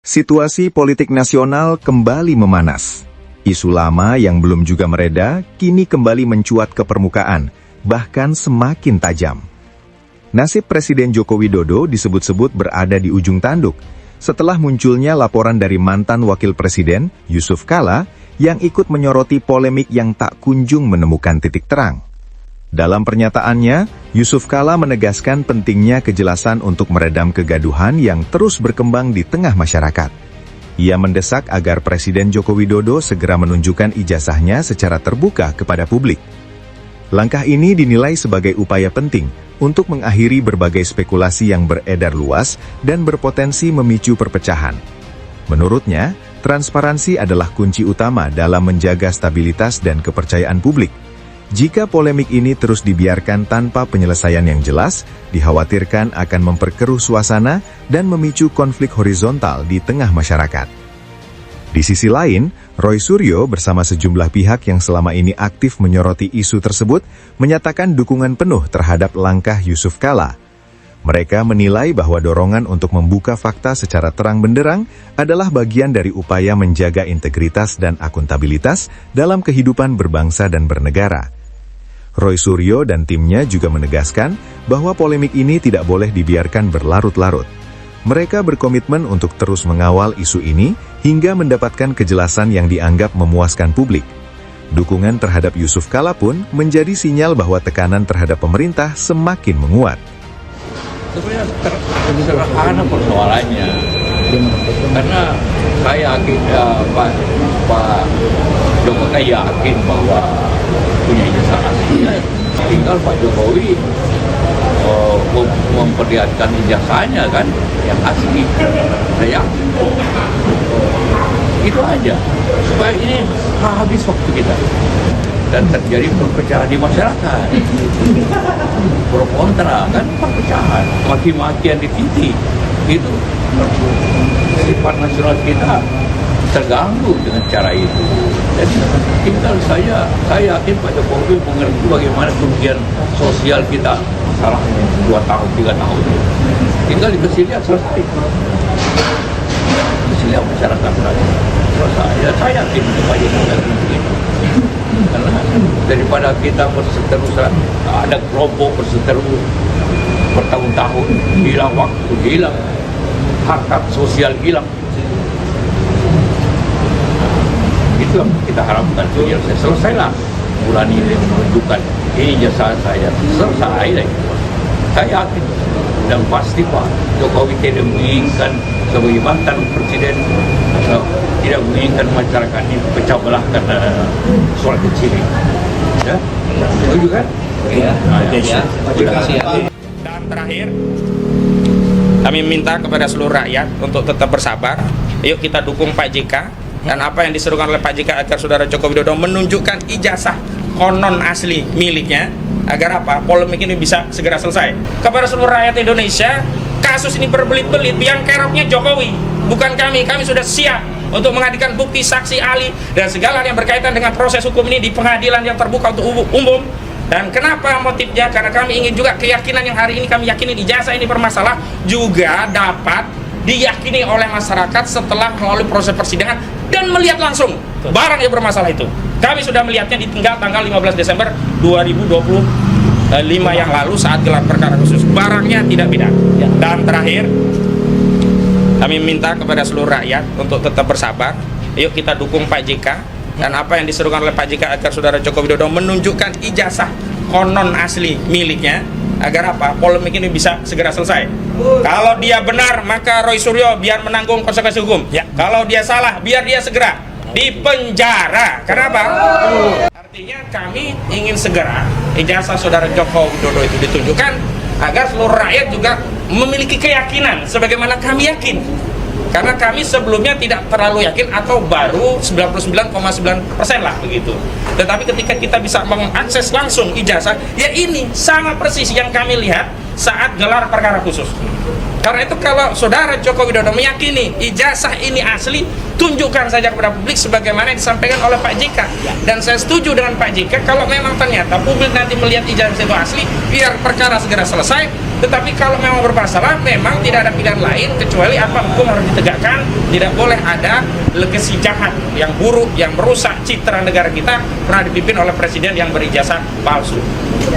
Situasi politik nasional kembali memanas. Isu lama yang belum juga mereda, kini kembali mencuat ke permukaan, bahkan semakin tajam. Nasib Presiden Joko Widodo disebut-sebut berada di ujung tanduk, setelah munculnya laporan dari mantan Wakil Presiden, Yusuf Kala, yang ikut menyoroti polemik yang tak kunjung menemukan titik terang. Dalam pernyataannya, Yusuf Kala menegaskan pentingnya kejelasan untuk meredam kegaduhan yang terus berkembang di tengah masyarakat. Ia mendesak agar Presiden Joko Widodo segera menunjukkan ijazahnya secara terbuka kepada publik. Langkah ini dinilai sebagai upaya penting untuk mengakhiri berbagai spekulasi yang beredar luas dan berpotensi memicu perpecahan. Menurutnya, transparansi adalah kunci utama dalam menjaga stabilitas dan kepercayaan publik. Jika polemik ini terus dibiarkan tanpa penyelesaian yang jelas, dikhawatirkan akan memperkeruh suasana dan memicu konflik horizontal di tengah masyarakat. Di sisi lain, Roy Suryo bersama sejumlah pihak yang selama ini aktif menyoroti isu tersebut, menyatakan dukungan penuh terhadap langkah Yusuf Kala. Mereka menilai bahwa dorongan untuk membuka fakta secara terang benderang adalah bagian dari upaya menjaga integritas dan akuntabilitas dalam kehidupan berbangsa dan bernegara. Roy Suryo dan timnya juga menegaskan bahwa polemik ini tidak boleh dibiarkan berlarut-larut. Mereka berkomitmen untuk terus mengawal isu ini hingga mendapatkan kejelasan yang dianggap memuaskan publik. Dukungan terhadap Yusuf Kala pun menjadi sinyal bahwa tekanan terhadap pemerintah semakin menguat. Sebenarnya sederhana persoalannya, karena saya yakin Pak Jokowi yakin bahwa punya ijazah asli. Tinggal Pak Jokowi memperlihatkan ijazahnya kan yang asli. Saya itu aja supaya ini habis waktu kita dan terjadi perpecahan di masyarakat, pro kontra kan, perpecahan, maki-makian di titik itu sifat nasional kita terganggu dengan cara itu. Jadi tinggal saya yakin Pak Jokowi mengerti bagaimana kerugian sosial kita salah 2 tahun 3 tahun. Tinggal dikasih lihat selesai. Dikasih lihat masyarakat selesai. Ya, saya yakin Pak Jokowi begitu. Karena daripada kita berseterusan, ada kelompok berseteru bertahun-tahun, hilang waktu, hilang harkat sosial, hilang. Itu yang kita harapkan. Selesailah bulan ini menunjukkan ini jasa saya, selesai deh. Saya yakin dan pasti Pak Jokowi tidak menginginkan sebagai mantan presiden, tidak menginginkan masyarakat ini pecah belah karena soal kecil ini. Ya, setuju kan? Iya. Terima kasih. Dan terakhir, kami minta kepada seluruh rakyat untuk tetap bersabar. Yuk kita dukung Pak JK dan apa yang diserukan oleh Pak JK agar Saudara Joko Widodo menunjukkan ijazah konon asli miliknya, agar apa? Polemik ini bisa segera selesai. Kepada seluruh rakyat Indonesia, kasus ini berbelit-belit, yang keroknya Jokowi, bukan kami. Kami sudah siap untuk menghadirkan bukti, saksi, ahli, dan segala yang berkaitan dengan proses hukum ini di pengadilan yang terbuka untuk umum. Dan kenapa motifnya? Karena kami ingin juga keyakinan yang hari ini kami yakini ijazah ini bermasalah juga dapat diyakini oleh masyarakat setelah melalui proses persidangan dan melihat langsung barang yang bermasalah itu. Kami sudah melihatnya di tanggal 15 Desember 2025 yang lalu saat gelar perkara khusus. Barangnya tidak beda. Dan terakhir, kami minta kepada seluruh rakyat untuk tetap bersabar. Yuk kita dukung Pak JK dan apa yang diserukan oleh Pak JK agar Saudara Joko Widodo menunjukkan ijazah konon asli miliknya, agar apa? Polemik ini bisa segera selesai. Kalau dia benar, maka Roy Suryo biar menanggung konsekuensi hukum. Ya. Kalau dia salah, biar dia segera dipenjara. Kenapa? Artinya kami ingin segera ijazah Saudara Joko Widodo itu ditunjukkan agar seluruh rakyat juga memiliki keyakinan sebagaimana kami yakin. Karena kami sebelumnya tidak terlalu yakin atau baru 99,9% lah begitu. Tetapi ketika kita bisa mengakses langsung ijazah, ya ini sama persis yang kami lihat saat gelar perkara khusus. Karena itu kalau saudara Joko Widodo meyakini ijazah ini asli, tunjukkan saja kepada publik sebagaimana yang disampaikan oleh Pak JK. Dan saya setuju dengan Pak JK, kalau memang ternyata publik nanti melihat ijazah itu asli, biar perkara segera selesai. Tetapi kalau memang bermasalah, memang tidak ada pilihan lain kecuali apa, hukum harus ditegakkan. Tidak boleh ada legasi jahat yang buruk, yang merusak citra negara kita pernah dipimpin oleh presiden yang berijazah palsu.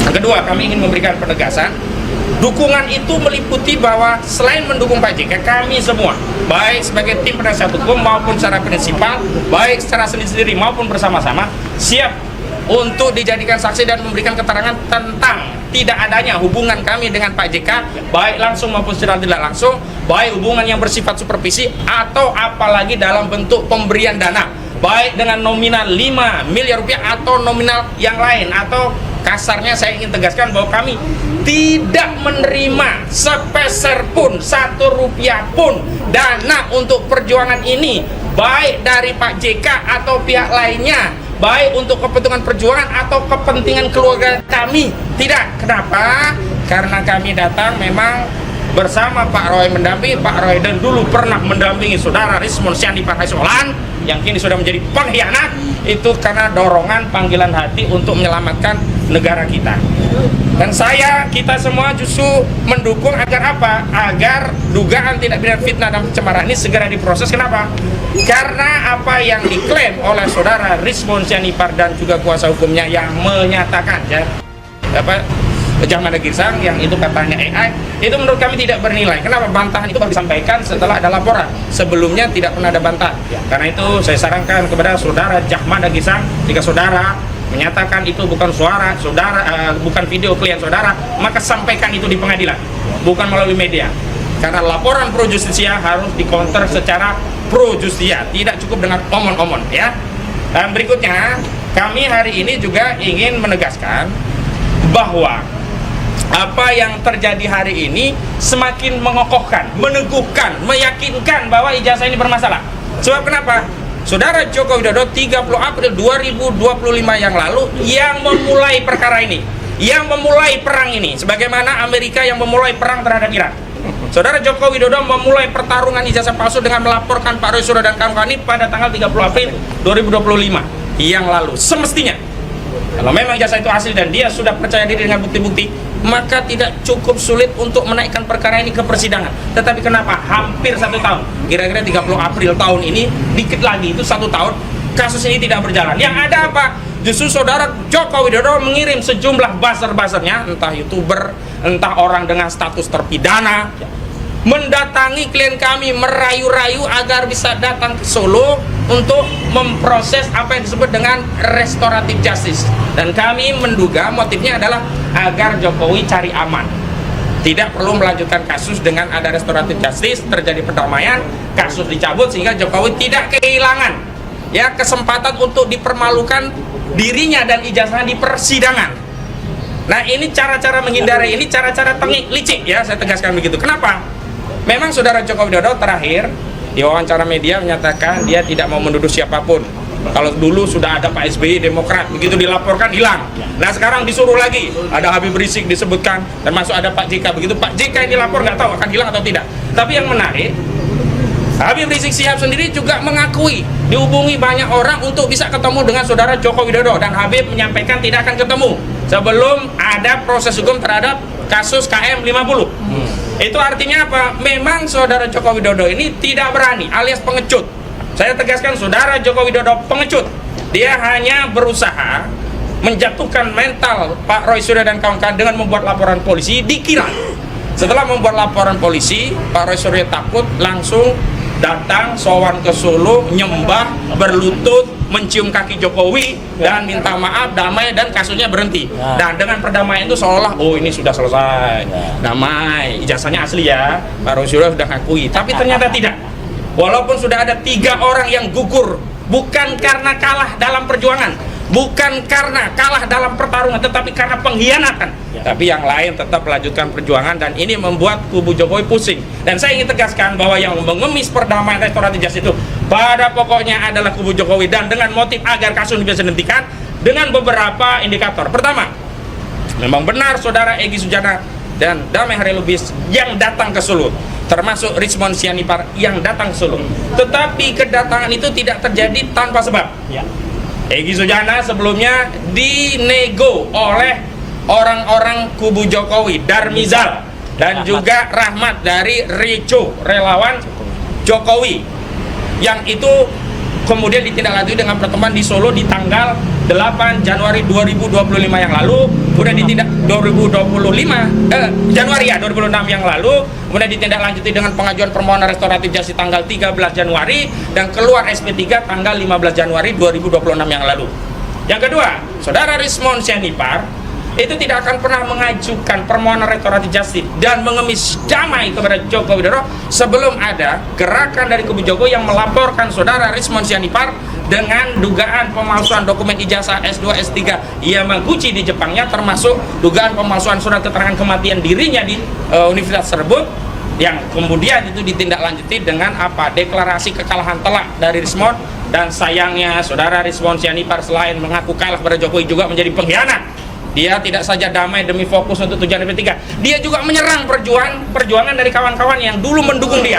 Yang kedua, kami ingin memberikan penegasan. Dukungan itu meliputi bahwa selain mendukung Pak JK, kami semua, baik sebagai tim penasihat hukum maupun secara prinsipal, baik secara sendiri-sendiri maupun bersama-sama, siap untuk dijadikan saksi dan memberikan keterangan tentang tidak adanya hubungan kami dengan Pak JK, baik langsung maupun secara tidak langsung, baik hubungan yang bersifat supervisi atau apalagi dalam bentuk pemberian dana, baik dengan nominal 5 miliar rupiah atau nominal yang lain, atau kasarnya saya ingin tegaskan bahwa kami tidak menerima sepeser pun, 1 rupiah pun dana untuk perjuangan ini, baik dari Pak JK atau pihak lainnya, baik untuk kepentingan perjuangan atau kepentingan keluarga kami. Tidak. Kenapa? Karena kami datang memang bersama Pak Roy mendampingi Pak Roy, dan dulu pernah mendampingi saudara Rismon Syandi Partai Solan yang kini sudah menjadi pengkhianat. Itu karena dorongan panggilan hati untuk menyelamatkan negara kita. Dan kita semua justru mendukung agar apa? Agar dugaan tindak pidana fitnah dan pencemaran ini segera diproses. Kenapa? Karena apa yang diklaim oleh saudara Rismon Syandi dan juga kuasa hukumnya yang menyatakan Jahmada Girsang yang itu katanya AI, itu menurut kami tidak bernilai. Kenapa? Bantahan itu baru disampaikan setelah ada laporan, sebelumnya tidak pernah ada bantahan. Karena itu saya sarankan kepada saudara Jahmada Girsang, jika saudara menyatakan itu bukan suara saudara, bukan video klien saudara, maka sampaikan itu di pengadilan, bukan melalui media. Karena laporan pro justisia harus dikonter secara pro justisia, tidak cukup dengan omon-omon, ya. Dan berikutnya, kami hari ini juga ingin menegaskan bahwa apa yang terjadi hari ini semakin mengokohkan, meneguhkan, meyakinkan bahwa ijazah ini bermasalah. Sebab kenapa? Saudara Joko Widodo 30 April 2025 yang lalu yang memulai perkara ini, yang memulai perang ini, sebagaimana Amerika yang memulai perang terhadap Irak. Saudara Joko Widodo memulai pertarungan ijazah palsu dengan melaporkan Pak Roy Suryo dan kawan-kawan ini pada tanggal 30 April 2025 yang lalu. Semestinya kalau memang ijazah itu asli dan dia sudah percaya diri dengan bukti-bukti, maka tidak cukup sulit untuk menaikkan perkara ini ke persidangan. Tetapi kenapa hampir 1 tahun, kira-kira 30 April tahun ini, dikit lagi itu 1 tahun, kasus ini tidak berjalan. Yang ada apa? Justru saudara Joko Widodo mengirim sejumlah buzzer-buzzernya, entah YouTuber, entah orang dengan status terpidana, mendatangi klien kami, merayu-rayu agar bisa datang ke Solo untuk memproses apa yang disebut dengan restoratif justice. Dan kami menduga motifnya adalah agar Jokowi cari aman, tidak perlu melanjutkan kasus dengan ada restoratif justice, terjadi perdamaian, kasus dicabut sehingga Jokowi tidak kehilangan kesempatan untuk dipermalukan dirinya dan ijazahnya di persidangan. Nah, ini cara-cara menghindari, ini cara-cara tengik licik, ya, saya tegaskan begitu. Kenapa? Memang saudara Joko Widodo terakhir di wawancara media menyatakan dia tidak mau menuduh siapapun. Kalau dulu sudah ada Pak SBY Demokrat, begitu dilaporkan hilang. Nah sekarang disuruh lagi, ada Habib Rizik disebutkan, dan masuk ada Pak JK. Begitu Pak JK ini lapor, nggak tahu akan hilang atau tidak. Tapi yang menarik, Habib Rizik Syihab sendiri juga mengakui dihubungi banyak orang untuk bisa ketemu dengan saudara Joko Widodo, dan Habib menyampaikan tidak akan ketemu sebelum ada proses hukum terhadap kasus KM 50. Itu artinya apa? Memang saudara Joko Widodo ini tidak berani, alias pengecut. Saya tegaskan, saudara Joko Widodo pengecut. Dia hanya berusaha menjatuhkan mental Pak Roy Suryo dan kawan-kawan dengan membuat laporan polisi. Dikira setelah membuat laporan polisi, Pak Roy Suryo takut, langsung datang sowan ke Solo, nyembah, berlutut, mencium kaki Jokowi dan minta maaf, damai, dan kasusnya berhenti. Dan dengan perdamaian itu seolah oh ini sudah selesai, damai, ijazahnya asli ya, Pak Roy Suryo sudah ngakui. Tapi ternyata tidak. Walaupun sudah ada 3 orang yang gugur, bukan karena kalah dalam perjuangan, bukan karena kalah dalam pertarungan, tetapi karena pengkhianatan. Tapi yang lain tetap melanjutkan perjuangan, dan ini membuat kubu Jokowi pusing. Dan saya ingin tegaskan bahwa yang mengemis perdamaian restoratif justice itu pada pokoknya adalah kubu Jokowi, dan dengan motif agar kasus bisa dihentikan dengan beberapa indikator. Pertama, memang benar saudara Egy Sujana dan Damai Haryolubis yang datang ke Solo termasuk Rismond Sianipar yang datang ke Solo. Tetapi kedatangan itu tidak terjadi tanpa sebab. Egy Sujana sebelumnya dinego oleh orang-orang kubu Jokowi, Darmizal dan juga Rahmat dari Reco, relawan Jokowi, yang itu kemudian ditindaklanjuti dengan pertemuan di Solo di tanggal 8 Januari 2025 yang lalu, kemudian ditindak Januari 2006 yang lalu, kemudian ditindaklanjuti dengan pengajuan permohonan restoratif justice tanggal 13 Januari dan keluar SP3 tanggal 15 Januari 2026 yang lalu. Yang kedua, saudara Rismond Sianipar itu tidak akan pernah mengajukan permohonan restoratif justice dan mengemis damai kepada Joko Widodo sebelum ada gerakan dari kubu Jokowi yang melaporkan saudara Rismond Sianipar dengan dugaan pemalsuan dokumen ijazah S2, S3 Yamaguchi di Jepangnya, termasuk dugaan pemalsuan surat keterangan kematian dirinya di universitas tersebut, yang kemudian itu ditindaklanjuti dengan apa? Deklarasi kekalahan telak dari Rismond. Dan sayangnya saudara Rismond Sianipar selain mengaku kalah pada Jokowi juga menjadi pengkhianat. Dia tidak saja damai demi fokus untuk tujuan SP3, dia juga menyerang perjuangan dari kawan-kawan yang dulu mendukung dia.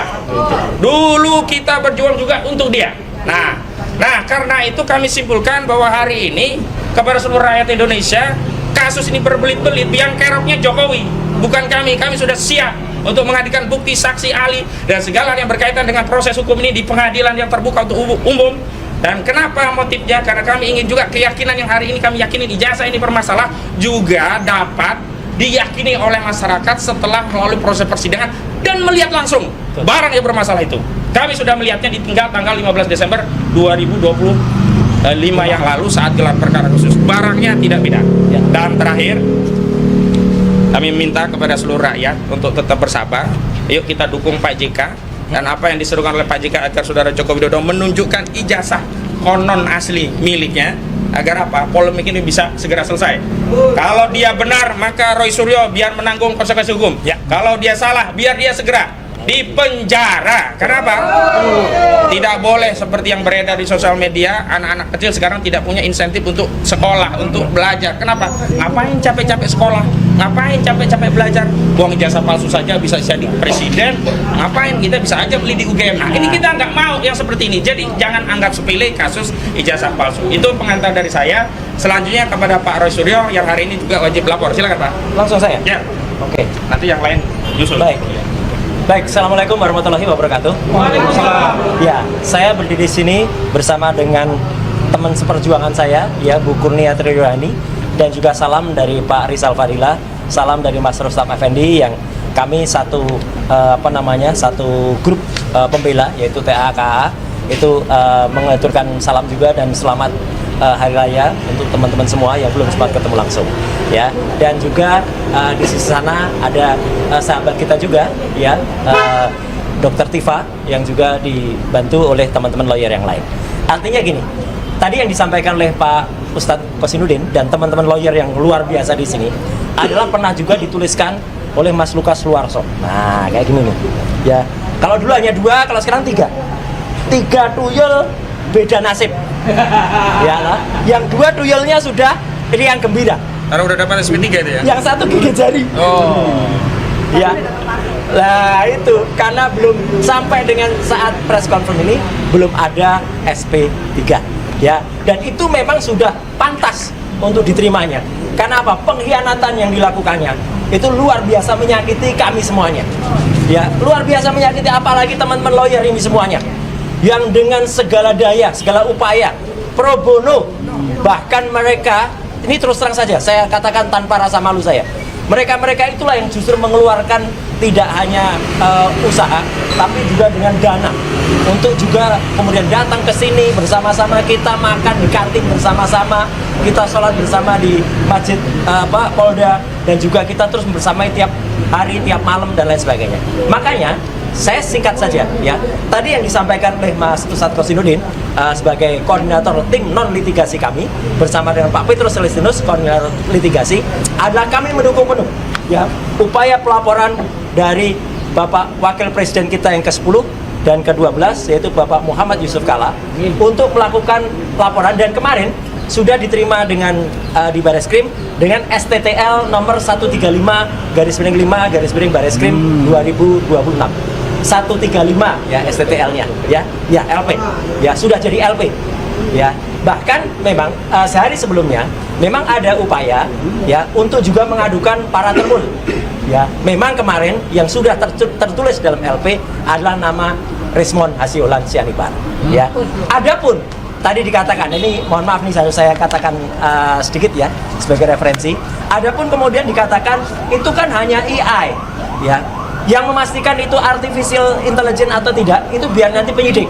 Dulu kita berjuang juga untuk dia. Nah, karena itu kami simpulkan bahwa hari ini kepada seluruh rakyat Indonesia, kasus ini berbelit-belit, yang keroknya Jokowi, bukan kami. Kami sudah siap untuk menghadirkan bukti, saksi, ahli, dan segala yang berkaitan dengan proses hukum ini di pengadilan yang terbuka untuk umum. Dan kenapa motifnya? Karena kami ingin juga keyakinan yang hari ini kami yakini ijazah ini bermasalah juga dapat diyakini oleh masyarakat setelah melalui proses persidangan dan melihat langsung barang yang bermasalah itu. Kami sudah melihatnya di tanggal 15 Desember 2025 yang lalu saat gelar perkara khusus. Barangnya tidak beda. Dan terakhir, kami minta kepada seluruh rakyat untuk tetap bersabar. Yuk kita dukung Pak JK. Dan apa yang diserukan oleh Pak JK agar saudara Joko Widodo menunjukkan ijazah konon asli miliknya, agar apa? Polemik ini bisa segera selesai. Kalau dia benar, maka Roy Suryo biar menanggung konsekuensi hukum. Kalau dia salah, biar dia segera dipenjara. Kenapa? Tidak boleh seperti yang beredar di sosial media, anak-anak kecil sekarang tidak punya insentif untuk sekolah, untuk belajar. Kenapa? Ngapain capek-capek sekolah? Ngapain capek-capek belajar? Buang ijazah palsu saja bisa jadi presiden. Ngapain? Kita bisa aja beli di UGM. Nah, ini kita nggak mau yang seperti ini. Jadi jangan anggap sepele kasus ijazah palsu. Itu pengantar dari saya. Selanjutnya kepada Pak Roy Suryo yang hari ini juga wajib lapor. Silakan Pak. Langsung saya? Ya. Oke. Nanti yang lain nyusul. Baik, Assalamualaikum warahmatullahi wabarakatuh. Waalaikumsalam. Ya, saya berdiri di sini bersama dengan teman seperjuangan saya, ya, Bu Kurnia Triyohani, dan juga salam dari Pak Rizal Fadila, salam dari Mas Rustam Effendi, yang kami satu grup pembela, yaitu TAKA, itu mengaturkan salam juga dan selamat hari raya untuk teman-teman semua yang belum sempat ketemu langsung, ya. Dan juga di sisi sana ada sahabat kita juga, ya, Dr. Tifa, yang juga dibantu oleh teman-teman lawyer yang lain. Artinya gini, tadi yang disampaikan oleh Pak Ustadz Kosinudin dan teman-teman lawyer yang luar biasa di sini adalah pernah juga dituliskan oleh Mas Lukas Luarso. Nah, kayak gini nih, ya. Kalau dulu hanya 2, kalau sekarang 3 tuyul, beda nasib. Ya lah. Yang 2 tuyulnya sudah riang gembira. Karena udah dapat SP3 itu ya? Yang 1 gigit jari. Oh. Ya. Lah itu karena belum sampai dengan saat press conference ini belum ada SP3. Ya. Dan itu memang sudah pantas untuk diterimanya. Karena apa? Pengkhianatan yang dilakukannya itu luar biasa menyakiti kami semuanya. Ya, luar biasa menyakiti apalagi teman-teman lawyer ini semuanya. Yang dengan segala daya, segala upaya, pro bono, bahkan mereka, ini terus terang saja, saya katakan tanpa rasa malu saya, mereka itulah yang justru mengeluarkan tidak hanya usaha, tapi juga dengan dana, untuk juga kemudian datang ke sini bersama-sama, kita makan di kantin bersama-sama, kita sholat bersama di masjid Polda, dan juga kita terus bersama tiap hari, tiap malam, dan lain sebagainya. Makanya, saya singkat saja, ya. Tadi yang disampaikan oleh Mas Ustadz Kosinudin sebagai koordinator tim non litigasi kami bersama dengan Pak Petrus Celestinus, koordinator litigasi, adalah kami mendukung penuh, ya, upaya pelaporan dari Bapak Wakil Presiden kita yang ke-10 dan ke-12, yaitu Bapak Muhammad Yusuf Kalla, untuk melakukan laporan, dan kemarin sudah diterima dengan di Bareskrim dengan STTL nomor 135/5/Bareskrim 2026. 135 ya STTL-nya ya LP ya sudah jadi LP ya. Bahkan memang sehari sebelumnya memang ada upaya ya untuk juga mengadukan para termun ya. Memang kemarin yang sudah tertulis dalam LP adalah nama Rismon Hasiolan Sianipar ya. Adapun tadi dikatakan, ini mohon maaf nih saya katakan sedikit ya sebagai referensi. Adapun kemudian dikatakan itu kan hanya AI ya. Yang memastikan itu artificial intelligence atau tidak itu biar nanti penyidik.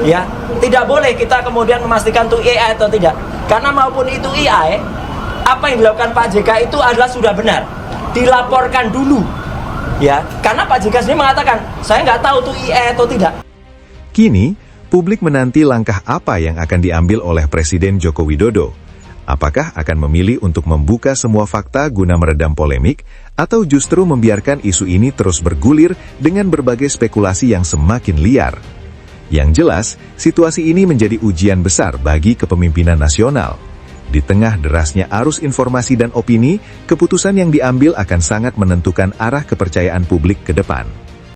Ya, tidak boleh kita kemudian memastikan itu AI atau tidak. Karena maupun itu AI, apa yang dilakukan Pak JK itu adalah sudah benar. Dilaporkan dulu. Ya, karena Pak JK sendiri mengatakan, saya nggak tahu itu AI atau tidak. Kini, publik menanti langkah apa yang akan diambil oleh Presiden Joko Widodo. Apakah akan memilih untuk membuka semua fakta guna meredam polemik, atau justru membiarkan isu ini terus bergulir dengan berbagai spekulasi yang semakin liar? Yang jelas, situasi ini menjadi ujian besar bagi kepemimpinan nasional. Di tengah derasnya arus informasi dan opini, keputusan yang diambil akan sangat menentukan arah kepercayaan publik ke depan.